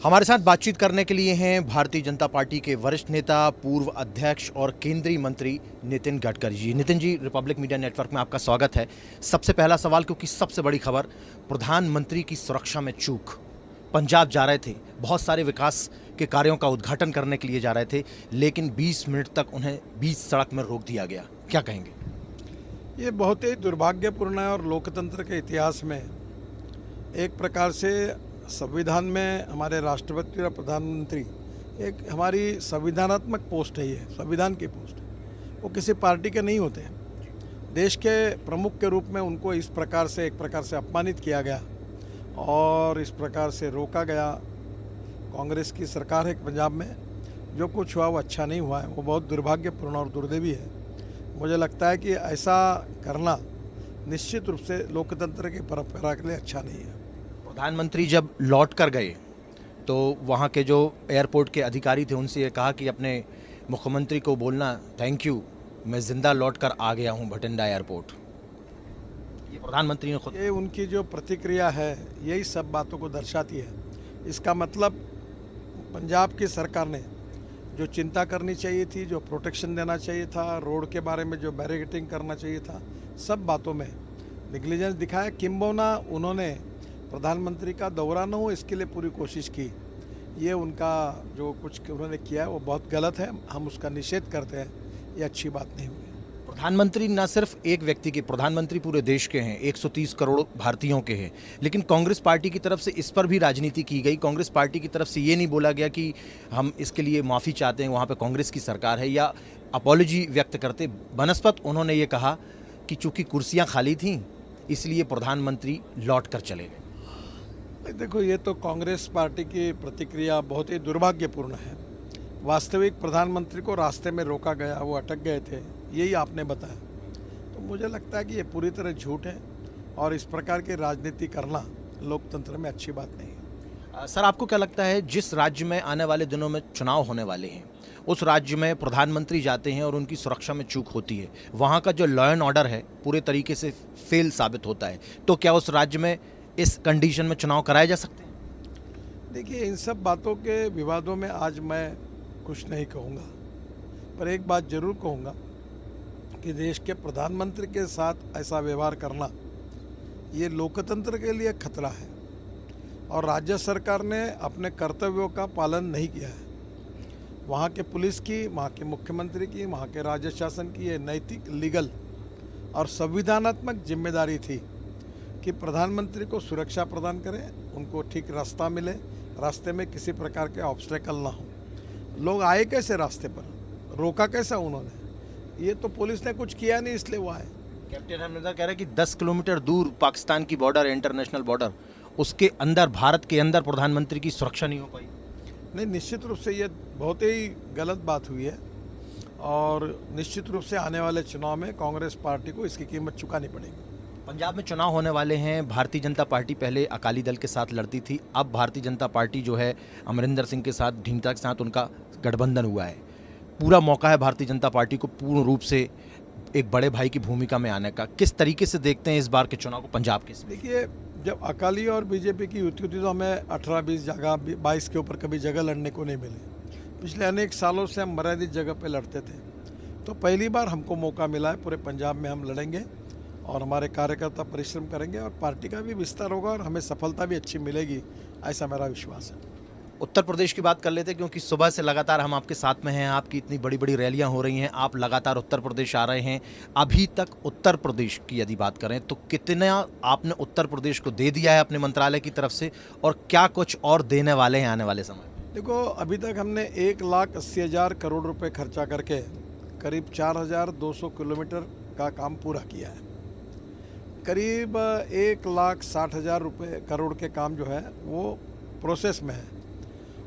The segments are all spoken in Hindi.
हमारे साथ बातचीत करने के लिए हैं भारतीय जनता पार्टी के वरिष्ठ नेता, पूर्व अध्यक्ष और केंद्रीय मंत्री Nitin Gadkari ji. Nitin ji, Republic media network में आपका स्वागत है। सबसे पहला सवाल, क्योंकि सबसे बड़ी खबर, प्रधानमंत्री की सुरक्षा में चूक। पंजाब जा रहे थे, बहुत सारे विकास के कार्यों का उद्घाटन करने के लिए जा रहे थे, लेकिन 20 मिनट तक उन्हें बीच सड़क में रोक दिया गया। क्या कहेंगे? ये बहुत ही दुर्भाग्यपूर्ण है और लोकतंत्र के इतिहास में एक प्रकार से संविधान में हमारे राष्ट्रपति और प्रधानमंत्री एक हमारी संविधानात्मक पोस्ट है। ये संविधान की पोस्ट है, वो किसी पार्टी के नहीं होते हैं। देश के प्रमुख के रूप में उनको इस प्रकार से एक प्रकार से अपमानित किया गया और इस प्रकार से रोका गया। कांग्रेस की सरकार है पंजाब में, जो कुछ हुआ वो अच्छा नहीं हुआ है, वो बहुत दुर्भाग्यपूर्ण और दुर्दैवी है। मुझे लगता है कि ऐसा करना निश्चित रूप से लोकतंत्र की परंपरा के लिए अच्छा नहीं है। प्रधानमंत्री जब लौट कर गए तो वहाँ के जो एयरपोर्ट के अधिकारी थे उनसे ये कहा कि अपने मुख्यमंत्री को बोलना थैंक यू, मैं ज़िंदा लौट कर आ गया हूँ भटिंडा एयरपोर्ट। ये प्रधानमंत्री ने खुद, ये उनकी जो प्रतिक्रिया है यही सब बातों को दर्शाती है। इसका मतलब पंजाब की सरकार ने जो चिंता करनी चाहिए थी, जो प्रोटेक्शन देना चाहिए था, रोड के बारे में जो बैरिकेडिंग करना चाहिए था, सब बातों में निग्लिजेंस दिखाया। किंबहुना उन्होंने प्रधानमंत्री का दौरा न हो इसके लिए पूरी कोशिश की। ये उनका जो कुछ उन्होंने किया है वो बहुत गलत है, हम उसका निषेध करते हैं। ये अच्छी बात नहीं हुई। प्रधानमंत्री न सिर्फ एक व्यक्ति के, प्रधानमंत्री पूरे देश के हैं, 130 करोड़ भारतीयों के हैं, लेकिन कांग्रेस पार्टी की तरफ से इस पर भी राजनीति की गई। कांग्रेस पार्टी की तरफ से ये नहीं बोला गया कि हम इसके लिए माफ़ी चाहते हैं, वहाँ पे कांग्रेस की सरकार है, या अपॉलॉजी व्यक्त करते। बनस्पत उन्होंने ये कहा कि चूंकि कुर्सियाँ खाली थीं इसलिए प्रधानमंत्री लौट कर चले गए। देखो, ये तो कांग्रेस पार्टी की प्रतिक्रिया बहुत ही दुर्भाग्यपूर्ण है। वास्तविक प्रधानमंत्री को रास्ते में रोका गया, वो अटक गए थे, यही आपने बताया। तो मुझे लगता है कि ये पूरी तरह झूठ है और इस प्रकार की राजनीति करना लोकतंत्र में अच्छी बात नहीं है। सर, आपको क्या लगता है, जिस राज्य में आने वाले दिनों में चुनाव होने वाले हैं उस राज्य में प्रधानमंत्री जाते हैं और उनकी सुरक्षा में चूक होती है, वहाँ का जो लॉ एंड ऑर्डर है पूरे तरीके से फेल साबित होता है, तो क्या उस राज्य में इस कंडीशन में चुनाव कराए जा सकते हैं? देखिए, इन सब बातों के विवादों में आज मैं कुछ नहीं कहूँगा, पर एक बात जरूर कहूँगा कि देश के प्रधानमंत्री के साथ ऐसा व्यवहार करना ये लोकतंत्र के लिए खतरा है और राज्य सरकार ने अपने कर्तव्यों का पालन नहीं किया है। वहाँ के पुलिस की, वहाँ के मुख्यमंत्री की, वहाँ के राज्य शासन की ये नैतिक, लीगल और संविधानात्मक जिम्मेदारी थी कि प्रधानमंत्री को सुरक्षा प्रदान करें, उनको ठीक रास्ता मिले, रास्ते में किसी प्रकार के ऑब्स्टेकल ना हो। लोग आए कैसे रास्ते पर, रोका कैसा उन्होंने? ये तो पुलिस ने कुछ किया नहीं, इसलिए वो आए। कैप्टन अमरिंदर कह रहे हैं कि 10 किलोमीटर दूर पाकिस्तान की बॉर्डर है, इंटरनेशनल बॉर्डर, उसके अंदर, भारत के अंदर प्रधानमंत्री की सुरक्षा नहीं हो पाई। नहीं, निश्चित रूप से ये बहुत ही गलत बात हुई है और निश्चित रूप से आने वाले चुनाव में कांग्रेस पार्टी को इसकी कीमत चुकानी पड़ेगी। पंजाब में चुनाव होने वाले हैं। भारतीय जनता पार्टी पहले अकाली दल के साथ लड़ती थी, अब भारतीय जनता पार्टी जो है अमरिंदर सिंह के साथ, ढींगरा के साथ उनका गठबंधन हुआ है। पूरा मौका है भारतीय जनता पार्टी को पूर्ण रूप से एक बड़े भाई की भूमिका में आने का। किस तरीके से देखते हैं इस बार के चुनाव को पंजाब के? देखिए, जब अकाली और बीजेपी की युति थी तो हमें 18-20 जगह, 22 के ऊपर कभी जगह लड़ने को नहीं मिली। पिछले अनेक सालों से हम मर्यादित जगह पे लड़ते थे, तो पहली बार हमको मौका मिला है। पूरे पंजाब में हम लड़ेंगे और हमारे कार्यकर्ता परिश्रम करेंगे और पार्टी का भी विस्तार होगा और हमें सफलता भी अच्छी मिलेगी, ऐसा मेरा विश्वास है। उत्तर प्रदेश की बात कर लेते हैं, क्योंकि सुबह से लगातार हम आपके साथ में हैं, आपकी इतनी बड़ी बड़ी रैलियां हो रही हैं, आप लगातार उत्तर प्रदेश आ रहे हैं। अभी तक उत्तर प्रदेश की यदि बात करें तो कितना आपने उत्तर प्रदेश को दे दिया है अपने मंत्रालय की तरफ से, और क्या कुछ और देने वाले हैं आने वाले समय? देखो, अभी तक हमने 1,80,000 करोड़ रुपए खर्चा करके करीब 4,200 किलोमीटर का काम पूरा किया है। करीब 1,60,000 करोड़ के काम जो है वो प्रोसेस में है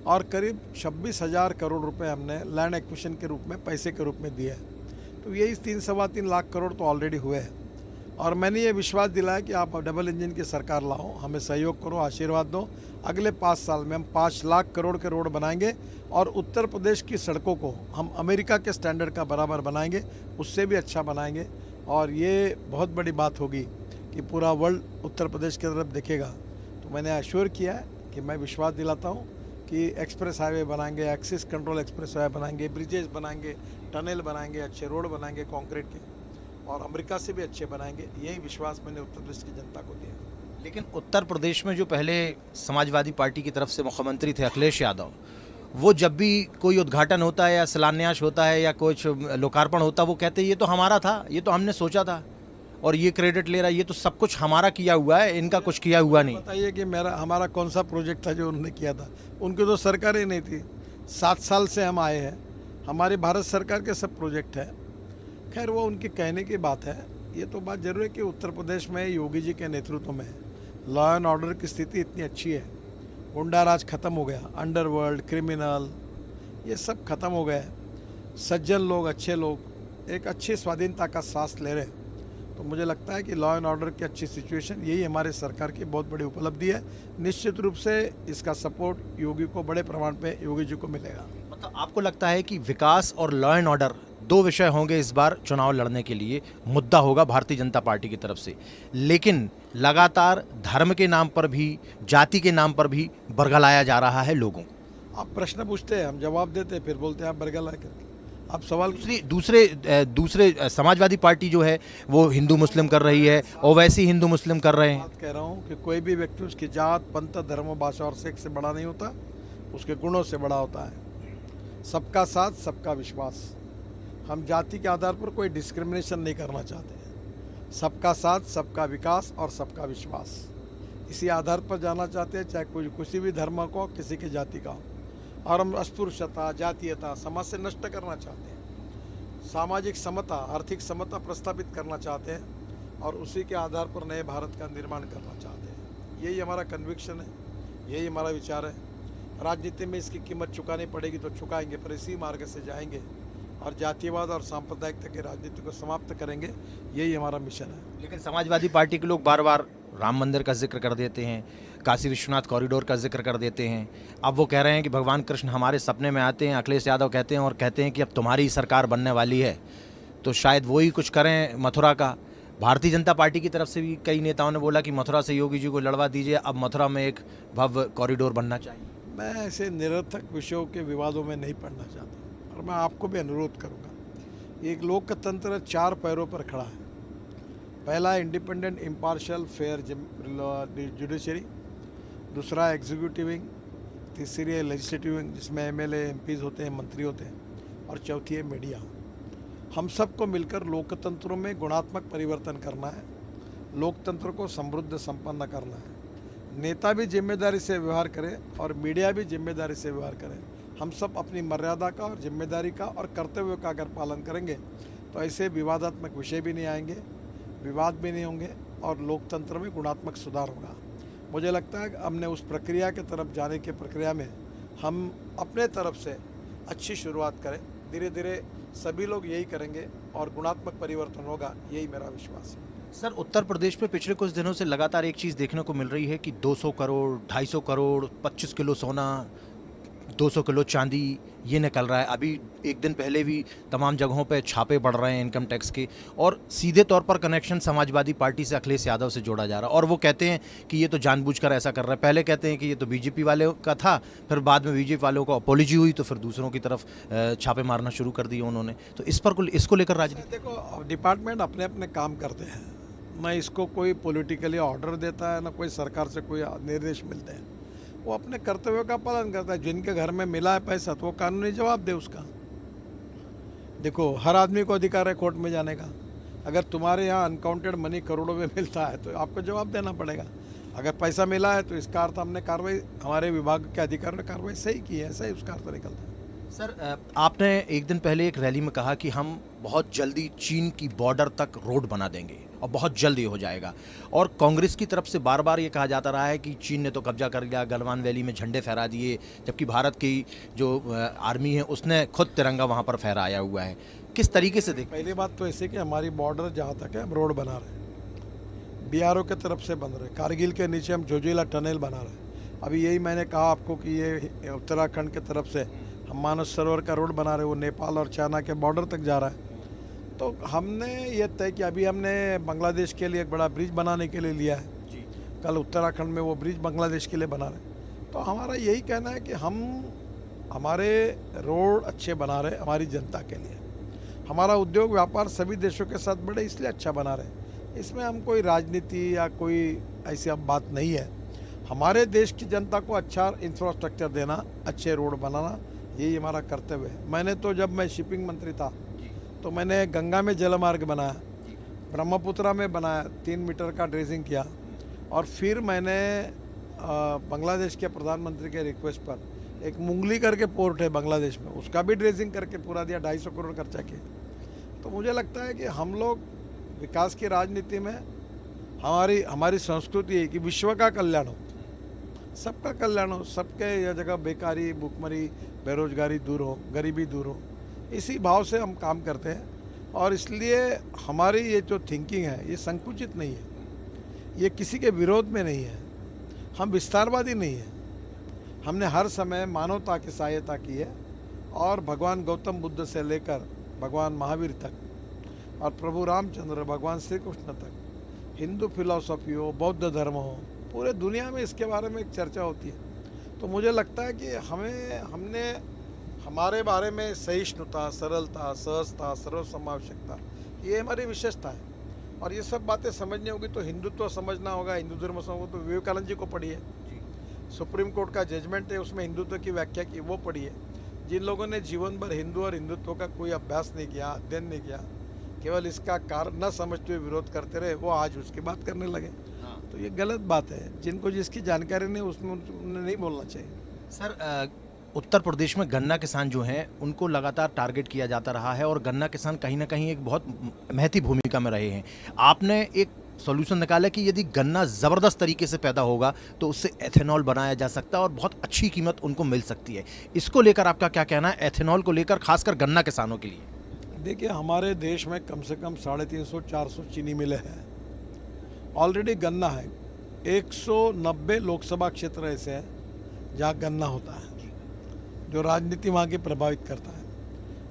और करीब 26,000 करोड़ रुपए हमने लैंड एक्विजिशन के रूप में, पैसे के रूप में दिए हैं। तो यही 3-3.25 लाख करोड़ तो ऑलरेडी हुए हैं और मैंने ये विश्वास दिलाया कि आप डबल इंजन की सरकार लाओ, हमें सहयोग करो, आशीर्वाद दो। अगले 5 साल में हम 5 लाख करोड़ के रोड बनाएंगे और उत्तर प्रदेश की सड़कों को हम अमेरिका के स्टैंडर्ड का बराबर बनाएंगे, उससे भी अच्छा बनाएंगे। और ये बहुत बड़ी बात होगी कि पूरा वर्ल्ड उत्तर प्रदेश की तरफ देखेगा। तो मैंने एश्योर किया है कि मैं विश्वास दिलाता हूँ कि एक्सप्रेस हाईवे बनाएंगे, एक्सिस कंट्रोल एक्सप्रेस हाईवे बनाएंगे, ब्रिजेस बनाएंगे, टनल बनाएंगे, अच्छे रोड बनाएंगे कंक्रीट के, और अमेरिका से भी अच्छे बनाएंगे। यही विश्वास मैंने उत्तर प्रदेश की जनता को दिया। लेकिन उत्तर प्रदेश में जो पहले समाजवादी पार्टी की तरफ से मुख्यमंत्री थे अखिलेश यादव, वो जब भी कोई उद्घाटन होता है या शिलान्यास होता है या कुछ लोकार्पण होता है, वो कहते हैं ये तो हमारा था, ये तो हमने सोचा था और ये क्रेडिट ले रहा है, ये तो सब कुछ हमारा किया हुआ है, इनका कुछ किया हुआ नहीं। बताइए कि हमारा कौन सा प्रोजेक्ट था जो उन्होंने किया था? उनकी तो सरकार ही नहीं थी। 7 साल से हम आए हैं, हमारी भारत सरकार के सब प्रोजेक्ट है। खैर वो उनके कहने की बात है। ये तो बात जरूर है कि उत्तर प्रदेश में योगी जी के नेतृत्व में लॉ एंड ऑर्डर की स्थिति इतनी अच्छी है, गुंडा राज खत्म हो गया, अंडरवर्ल्ड, क्रिमिनल, ये सब खत्म हो गए, सज्जन लोग, अच्छे लोग एक अच्छी स्वाधीनता का सांस ले रहे हैं। तो मुझे लगता है कि लॉ एंड ऑर्डर की अच्छी सिचुएशन, यही हमारे सरकार की बहुत बड़ी उपलब्धि है। निश्चित रूप से इसका सपोर्ट योगी को बड़े प्रमाण पे योगी जी को मिलेगा। मतलब आपको लगता है कि विकास और लॉ एंड ऑर्डर 2 विषय होंगे इस बार चुनाव लड़ने के लिए, मुद्दा होगा भारतीय जनता पार्टी की तरफ से, लेकिन लगातार धर्म के नाम पर भी, जाति के नाम पर भी बरगलाया जा रहा है लोगों को। आप प्रश्न पूछते हैं, हम जवाब देते हैं, फिर बोलते हैं आप बरगला करके। आप सवाल दूसरे समाजवादी पार्टी जो है वो हिंदू मुस्लिम कर रही है, ओवैसी हिंदू मुस्लिम कर रहे हैं। बात कह रहा हूँ कि कोई भी व्यक्ति उसकी जात, पंथ, धर्म, भाषा और सेक्स से बड़ा नहीं होता, उसके गुणों से बड़ा होता है। सबका साथ, सबका विश्वास। हम जाति के आधार पर कोई डिस्क्रिमिनेशन नहीं करना चाहते हैं। सबका साथ, सबका विकास और सबका विश्वास, इसी आधार पर जाना चाहते हैं, चाहे कोई किसी भी धर्म को, किसी की जाति का हो। और हम अस्पृश्यता, जातीयता समाज से नष्ट करना चाहते हैं। सामाजिक समता, आर्थिक समता प्रस्तावित करना चाहते हैं और उसी के आधार पर नए भारत का निर्माण करना चाहते हैं। यही हमारा कन्विक्शन है, यही हमारा विचार है। राजनीति में इसकी कीमत चुकानी पड़ेगी तो चुकाएंगे, पर इसी मार्ग से जाएंगे और जातिवाद और सांप्रदायिकता की राजनीति को समाप्त करेंगे। यही हमारा मिशन है। लेकिन समाजवादी पार्टी के लोग बार बार राम मंदिर का जिक्र कर देते हैं, काशी विश्वनाथ कॉरिडोर का जिक्र कर देते हैं। अब वो कह रहे हैं कि भगवान कृष्ण हमारे सपने में आते हैं, अखिलेश यादव कहते हैं, और कहते हैं कि अब तुम्हारी ही सरकार बनने वाली है, तो शायद वो ही कुछ करें मथुरा का। भारतीय जनता पार्टी की तरफ से भी कई नेताओं ने बोला कि मथुरा से योगी जी को लड़वा दीजिए, अब मथुरा में एक भव्य कॉरिडोर बनना चाहिए। मैं ऐसे निरर्थक विषयों के विवादों में नहीं पड़ना चाहता और मैं आपको भी अनुरोध करूँगा। एक लोकतंत्र 4 पैरों पर खड़ा है। पहला इंडिपेंडेंट, इम्पार्शियल, फेयर जुडिशरी, दूसरा एग्जीक्यूटिव विंग, तीसरी है लेजिस्लेटिव विंग जिसमें एमएलए, एमपीज होते हैं, मंत्री होते हैं, और चौथी है मीडिया। हम सबको मिलकर लोकतंत्रों में गुणात्मक परिवर्तन करना है, लोकतंत्र को समृद्ध संपन्न करना है। नेता भी जिम्मेदारी से व्यवहार करें और मीडिया भी जिम्मेदारी से व्यवहार करें। हम सब अपनी मर्यादा का और जिम्मेदारी का और कर्तव्य का अगर पालन करेंगे तो ऐसे विवादात्मक विषय भी नहीं आएंगे, विवाद भी नहीं होंगे और लोकतंत्र में गुणात्मक सुधार होगा। मुझे लगता है कि हमने उस प्रक्रिया के तरफ जाने की प्रक्रिया में हम अपने तरफ से अच्छी शुरुआत करें। धीरे धीरे सभी लोग यही करेंगे और गुणात्मक परिवर्तन होगा, यही मेरा विश्वास है। सर, उत्तर प्रदेश में पिछले कुछ दिनों से लगातार एक चीज़ देखने को मिल रही है कि 200 करोड़, 250 करोड़, 25 किलो सोना, 200 किलो चांदी, ये निकल रहा है। अभी एक दिन पहले भी तमाम जगहों पे छापे पड़ रहे हैं इनकम टैक्स के, और सीधे तौर पर कनेक्शन समाजवादी पार्टी से अखिलेश यादव से जोड़ा जा रहा है। और वो कहते हैं कि ये तो जानबूझकर ऐसा कर रहा है। पहले कहते हैं कि ये तो बीजेपी वाले का था, फिर बाद में बीजेपी वालों को अपॉलॉजी हुई तो फिर दूसरों की तरफ छापे मारना शुरू कर दिए उन्होंने। तो इस पर इसको लेकर राजनीति, देखो, डिपार्टमेंट अपने अपने काम करते हैं, न इसको कोई पॉलिटिकली ऑर्डर देता है, न कोई सरकार से कोई निर्देश मिलते हैं। वो अपने कर्तव्यों का पालन करता है। जिनके घर में मिला है पैसा तो वो कानूनी जवाब दे उसका। देखो, हर आदमी को अधिकार है कोर्ट में जाने का। अगर तुम्हारे यहाँ अनकाउंटेड मनी करोड़ों में मिलता है तो आपको जवाब देना पड़ेगा। अगर पैसा मिला है तो इसका अर्थ हमने कार्रवाई, हमारे विभाग के अधिकारियों ने कार्रवाई सही की है, ऐसा ही उसका अर्थ निकलता है। सर, आपने एक दिन पहले एक रैली में कहा कि हम बहुत जल्दी चीन की बॉर्डर तक रोड बना देंगे और बहुत जल्द ये हो जाएगा, और कांग्रेस की तरफ से बार बार ये कहा जाता रहा है कि चीन ने तो कब्जा कर लिया, गलवान वैली में झंडे फहरा दिए, जबकि भारत की जो आर्मी है उसने खुद तिरंगा वहाँ पर फहराया हुआ है। किस तरीके से देख? पहली बात तो ऐसे कि हमारी बॉर्डर जहाँ तक है हम रोड बना रहे हैं, बीआरओ के तरफ से बन रहे हैं। कारगिल के नीचे हम जोजिला टनल बना रहे हैं। अभी यही मैंने कहा आपको कि ये उत्तराखंड के तरफ से हम मानस सरोवर का रोड बना रहे हैं, वो नेपाल और चाइना के बॉर्डर तक जा रहा है। तो हमने ये तय किया, अभी हमने बांग्लादेश के लिए एक बड़ा ब्रिज बनाने के लिए लिया है जी। कल उत्तराखंड में वो ब्रिज बांग्लादेश के लिए बना रहे हैं। तो हमारा यही कहना है कि हम हमारे रोड अच्छे बना रहे हमारी जनता के लिए, हमारा उद्योग व्यापार सभी देशों के साथ बढ़े इसलिए अच्छा बना रहे। इसमें हम कोई राजनीति या कोई ऐसी अब बात नहीं है। हमारे देश की जनता को अच्छा इंफ्रास्ट्रक्चर देना, अच्छे रोड बनाना, यही हमारा कर्तव्य है। मैंने तो जब मैं शिपिंग मंत्री था तो मैंने गंगा में जलमार्ग बनाया, ब्रह्मपुत्रा में बनाया, 3 मीटर का ड्रेजिंग किया, और फिर मैंने बांग्लादेश के प्रधानमंत्री के रिक्वेस्ट पर एक मुंगली करके पोर्ट है बांग्लादेश में, उसका भी ड्रेजिंग करके पूरा दिया, 250 करोड़ खर्चा किया। तो मुझे लगता है कि हम लोग विकास की राजनीति में हमारी संस्कृति है कि विश्व का कल्याण हो, सबका कल्याण हो, सबके यह जगह बेकारी, भूखमरी, बेरोजगारी दूर हो, गरीबी दूर हो, इसी भाव से हम काम करते हैं। और इसलिए हमारी ये जो थिंकिंग है ये संकुचित नहीं है, ये किसी के विरोध में नहीं है, हम विस्तारवादी नहीं है। हमने हर समय मानवता की सहायता की है, और भगवान गौतम बुद्ध से लेकर भगवान महावीर तक और प्रभु रामचंद्र, भगवान श्री कृष्ण तक, हिंदू फिलॉसफी हो, बौद्ध धर्म हो, पूरे दुनिया में इसके बारे में एक चर्चा होती है। तो मुझे लगता है कि हमने हमारे बारे में सहिष्णुता, सरलता, सहजता, सर्वसमावेशकता, ये हमारी विशेषता है। और ये सब बातें समझनी होगी तो हिंदुत्व समझना होगा, हिंदू धर्म समझना तो विवेकानंद जी को पढ़िए, सुप्रीम कोर्ट का जजमेंट है उसमें हिंदुत्व की व्याख्या की, वो पढ़िए। जिन लोगों ने जीवन भर हिंदू और हिंदुत्व का कोई अभ्यास नहीं किया, अध्ययन नहीं किया, केवल इसका कारण न समझते हुए विरोध करते रहे, वो आज उसकी बात करने लगे। तो ये गलत बात है। जिनको जिसकी जानकारी नहीं उसमें उन्हें नहीं बोलना चाहिए। सर, उत्तर प्रदेश में गन्ना किसान जो हैं उनको लगातार टारगेट किया जाता रहा है, और गन्ना किसान कहीं ना कहीं एक बहुत महती भूमिका में रहे हैं। आपने एक सॉल्यूशन निकाला कि यदि गन्ना ज़बरदस्त तरीके से पैदा होगा तो उससे एथेनॉल बनाया जा सकता है और बहुत अच्छी कीमत उनको मिल सकती है। इसको लेकर आपका क्या कहना है, एथेनॉल को लेकर, खासकर गन्ना किसानों के लिए? देखिए, हमारे देश में कम से कम 350-400 चीनी मिलें हैं। ऑलरेडी गन्ना है, 190 लोकसभा क्षेत्र ऐसे हैं जहाँ गन्ना होता है, जो राजनीति वहाँ की प्रभावित करता है।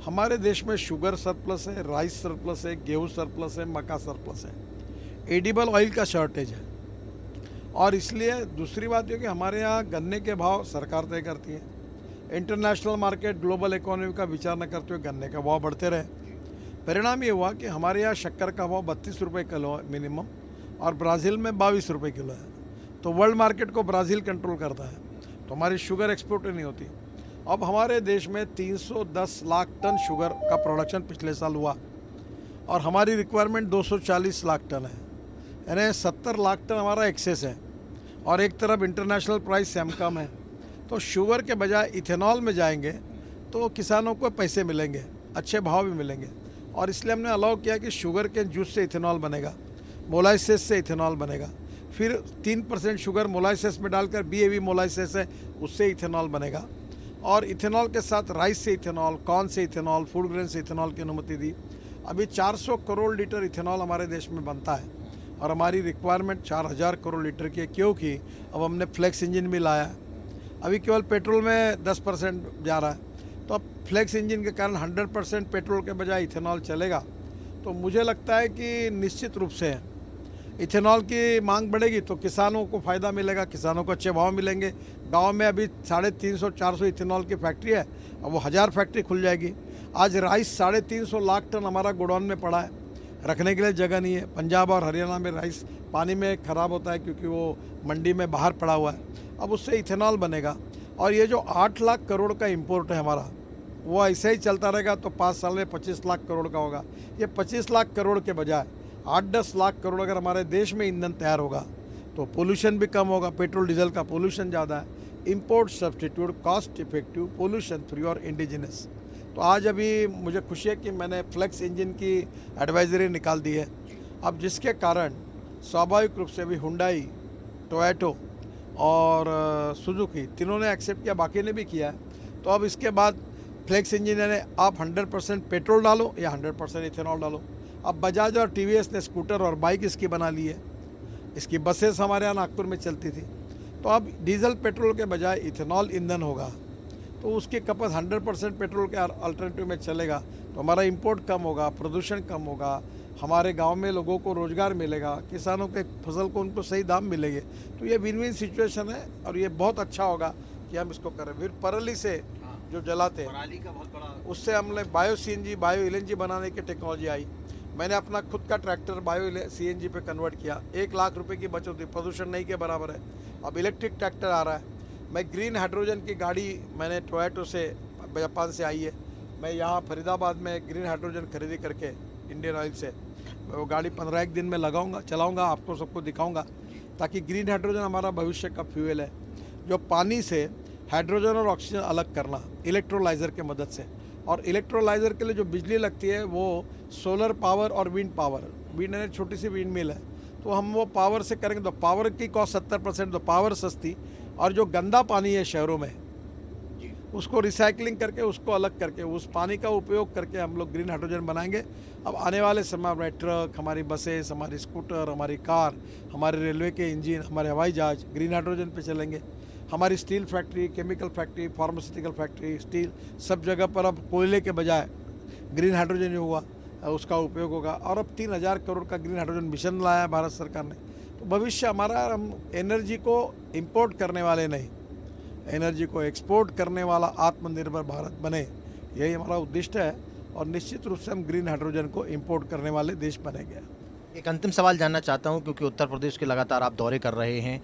हमारे देश में शुगर सरप्लस है, राइस सरप्लस है, गेहूँ सरप्लस है, मक्का सरप्लस है, एडिबल ऑयल का शॉर्टेज है। और इसलिए दूसरी बात ये कि हमारे यहाँ गन्ने के भाव सरकार तय करती है। इंटरनेशनल मार्केट, ग्लोबल इकोनॉमी का विचार न करते हुए गन्ने का भाव बढ़ते रहे। परिणाम ये हुआ कि हमारे यहाँ शक्कर का भाव 32 रुपये किलो है मिनिमम, और ब्राज़ील में 22 रुपये किलो है। तो वर्ल्ड मार्केट को ब्राज़ील कंट्रोल करता है, तो हमारी शुगर एक्सपोर्ट नहीं होती। अब हमारे देश में 310 लाख टन शुगर का प्रोडक्शन पिछले साल हुआ, और हमारी रिक्वायरमेंट 240 लाख टन है, यानी 70 लाख टन हमारा एक्सेस है। और एक तरफ इंटरनेशनल प्राइस से हम कम है, तो शुगर के बजाय इथेनॉल में जाएंगे तो किसानों को पैसे मिलेंगे, अच्छे भाव भी मिलेंगे। और इसलिए हमने अलाउ किया कि शुगर के जूस से इथेनॉल बनेगा, मोलाइसेस से इथेनॉल बनेगा, फिर 3% शुगर मोलाइसेस में डालकर BAV मोलाइसेस है, उससे इथेनॉल बनेगा। और इथेनॉल के साथ राइस से इथेनॉल, कॉर्न से इथेनॉल, फूड ग्रेन से इथेनॉल की अनुमति दी। अभी 400 करोड़ लीटर इथेनॉल हमारे देश में बनता है, और हमारी रिक्वायरमेंट 4000 करोड़ लीटर की है, क्योंकि अब हमने फ्लेक्स इंजन भी लाया है। अभी केवल पेट्रोल में 10% जा रहा है, तो अब फ्लेक्स इंजन के कारण 100% पेट्रोल के बजाय इथेनॉल चलेगा। तो मुझे लगता है कि निश्चित रूप से इथेनॉल की मांग बढ़ेगी तो किसानों को फ़ायदा मिलेगा, किसानों को अच्छे भाव मिलेंगे। गांव में अभी 350-400 इथेनॉल की फैक्ट्री है, अब वो 1000 फैक्ट्री खुल जाएगी। आज राइस 350 लाख टन हमारा गोडाउन में पड़ा है, रखने के लिए जगह नहीं है। पंजाब और हरियाणा में राइस पानी में ख़राब होता है क्योंकि वो मंडी में बाहर पड़ा हुआ है, अब उससे इथेनॉल बनेगा। और ये जो 8 लाख करोड़ का इंपोर्ट है हमारा, वो ऐसे ही चलता रहेगा तो 5 साल में 25 लाख करोड़ का होगा। ये 25 लाख करोड़ के बजाय 8-10 लाख करोड़ अगर हमारे देश में ईंधन तैयार होगा तो पोल्यूशन भी कम होगा। पेट्रोल डीजल का पोल्यूशन ज़्यादा है, import substitute, cost effective, pollution free और इंडिजिनस। तो आज अभी मुझे खुशी है कि मैंने फ्लेक्स इंजन की एडवाइजरी निकाल दी है, अब जिसके कारण स्वाभाविक रूप से अभी हुंडई, टोयोटो और सुजुकी तीनों ने एक्सेप्ट किया, बाकी ने भी किया है। तो अब इसके बाद फ्लेक्स इंजन यानी आप 100% पेट्रोल डालो या 100% इथेनॉल डालो। अब बजाज और TVS ने स्कूटर और बाइक इसकी बना ली है, इसकी बसेस हमारे यहाँ नागपुर में चलती थी। तो अब डीजल पेट्रोल के बजाय इथेनॉल ईंधन होगा, तो उसकी खपत 100% पेट्रोल के अल्टरनेटिव में चलेगा, तो हमारा इंपोर्ट कम होगा, प्रदूषण कम होगा, हमारे गांव में लोगों को रोजगार मिलेगा, किसानों के फसल को उनको सही दाम मिलेंगे। तो ये विन विन सिचुएशन है और ये बहुत अच्छा होगा कि हम इसको करें। फिर पराली से जो जलाते हैं पराली का बहुत बड़ा उससे हमने बायो सीएनजी, बायो एलएनजी बनाने की टेक्नोलॉजी आई। मैंने अपना खुद का ट्रैक्टर बायो सीएनजी पे कन्वर्ट किया, 1 लाख रुपए की बचत हुई, प्रदूषण नहीं के बराबर है। अब इलेक्ट्रिक ट्रैक्टर आ रहा है। मैं ग्रीन हाइड्रोजन की गाड़ी मैंने टोयोटो से, जापान से आई है, मैं यहाँ फरीदाबाद में ग्रीन हाइड्रोजन खरीदी करके इंडियन ऑयल से मैं वो गाड़ी 15 दिन में लगाऊंगा, चलाऊंगा, आपको सबको दिखाऊंगा, ताकि ग्रीन हाइड्रोजन हमारा भविष्य का फ्यूल है। जो पानी से हाइड्रोजन और ऑक्सीजन अलग करना इलेक्ट्रोलाइज़र के मदद से, और इलेक्ट्रोलाइज़र के लिए जो बिजली लगती है वो सोलर पावर और विंड पावर, विंड यानी छोटी सी विंड मिल है, तो हम वो पावर से करेंगे तो पावर की कॉस्ट 70%, तो पावर सस्ती। और जो गंदा पानी है शहरों में उसको रिसाइकलिंग करके, उसको अलग करके, उस पानी का उपयोग करके हम लोग ग्रीन हाइड्रोजन बनाएंगे। अब आने वाले समय में ट्रक, हमारी बसेस, हमारी स्कूटर, हमारी कार, हमारे रेलवे के इंजन, हमारे हवाई जहाज ग्रीन हाइड्रोजन पे चलेंगे। हमारी steel factory, chemical factory, pharmaceutical factory, steel, सब जगह पर अब कोयले के बजाय ग्रीन हाइड्रोजन जो हुआ उसका उपयोग होगा। और अब 3000 करोड़ का ग्रीन हाइड्रोजन मिशन लाया है भारत सरकार ने। तो भविष्य हमारा, हम एनर्जी को इम्पोर्ट करने वाले नहीं, एनर्जी को एक्सपोर्ट करने वाला आत्मनिर्भर भारत बने, यही हमारा उद्देश्य है। और निश्चित रूप से हम ग्रीन हाइड्रोजन को इंपोर्ट करने वाले देश बनेंगे। एक अंतिम सवाल जानना चाहता हूं, क्योंकि उत्तर प्रदेश के लगातार आप दौरे कर रहे हैं,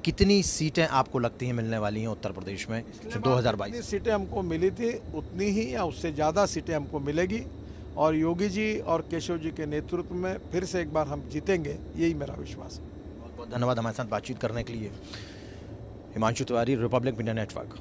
कितनी सीटें आपको लगती हैं मिलने वाली हैं उत्तर प्रदेश में 2022? जितनी सीटें हमको मिली थी उतनी ही या उससे ज़्यादा सीटें हमको मिलेगी, और योगी जी और केशव जी के नेतृत्व में फिर से एक बार हम जीतेंगे, यही मेरा विश्वास है। बहुत बहुत धन्यवाद हमारे साथ बातचीत करने के लिए। Himanshu Tiwari, Republic media network.